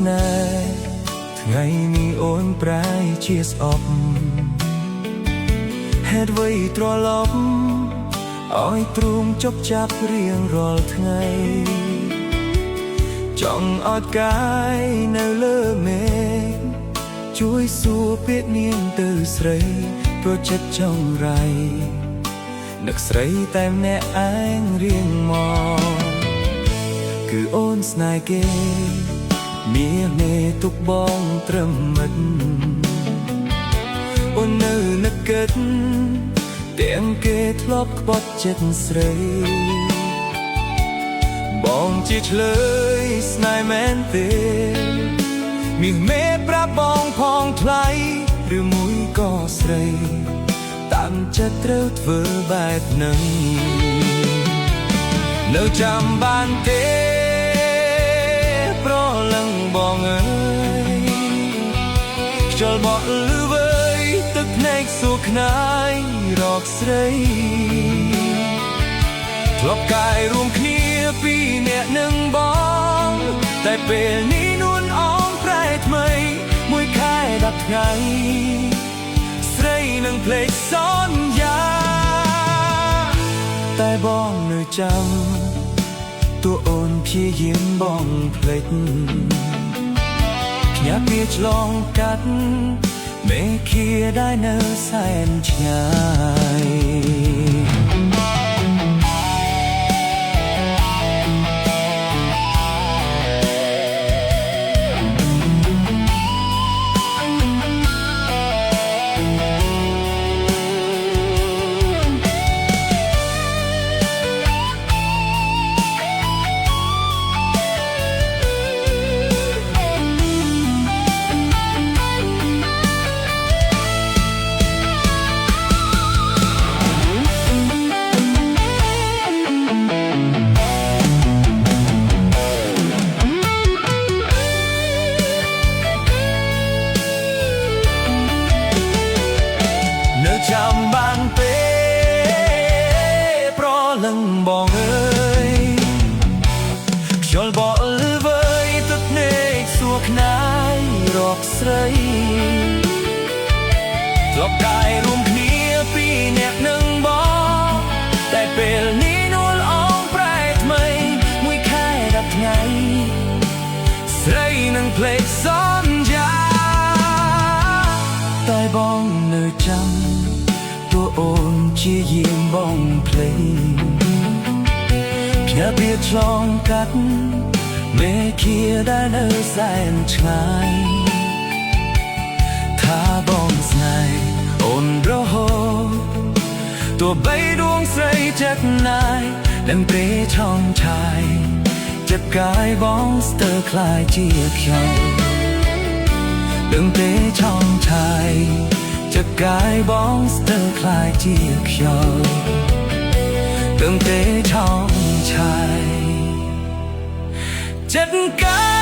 ស្នេហ៍ថ្ងៃនេះអូនប្រែជាស្អប់ហេតុអ្វីត្រឡប់ឲ្យទ្រូងជប់ចាប់រៀងរាល់ថ្ងៃចង់អត់កាយនៅលើមេឃជួយសួរពាក្យនាងទៅស្រីព្រោះចិត្តចង់រៃនឹកស្រីតែម្នាក់ឯងរៀងមកគឺអូនស្នេហ៍គេមានមេទុកបងត្រឹមមិត្តអូននៅនឹកគិតទាំងគេធ្លាប់ក្បត់ចិត្តស្រីបងជាឆ្លើយស្នេហ៍មែនទេមានមេប្រាប់បងផងថ្លៃឬមួយក៏ស្រីតាមចិត្តត្រូវធ្វើបែបនឹងនៅចាំបានទេប្រលឹងបងអើយខ្យល់បក់លឺវើយទឹកភ្នែកសួរខ្នាយរកស្រីធ្លាប់កាយរួមគ្នាពីអ្នកនឹងបងតែពេលនេះនួនអងប្រែថ្មីមួយខែ10ថ្ងៃស្រីនឹងភ្លេចសន្យាតែបងនៅចាំតួអូនព្យាយាមបងភ្លេចភ្ញាក់ពីឆ្លងកាត់មេឃាដែលនៅសែនឆ្ងាយចាំបានទេប្រលឹងបងអើយខ្យល់បក់លឺវើយទឹកភ្នែកសួរខ្នាយរកស្រីធ្លាប់កាយរួមគ្នាពីអ្នកនឹងបងតែពេលនេះនួលអងប្រែថ្មីមួយខែ10ថ្ងៃស្រីនឹងភ្លេចសន្យាតែបងនៅចាំតួអូនជាយាមបងភ្លេងភ្ញាក់ពីឆ្លងកាត់មេឃាដែលនៅសែនឆ្ងាយថាបងស្នេហ៍អូនរហូតទោះបីដួងស្រីចិត្តណាយនឹងព្រេឆោមឆាយចិត្តកាយបងស្ទើរคล้ายជាខ្យល់ដឹងទេឆោមឆាយចិត្តកាយបងស្ទើរคล้ายជាខ្យល់ដឹងទេឆោមឆាយចិត្តកាយ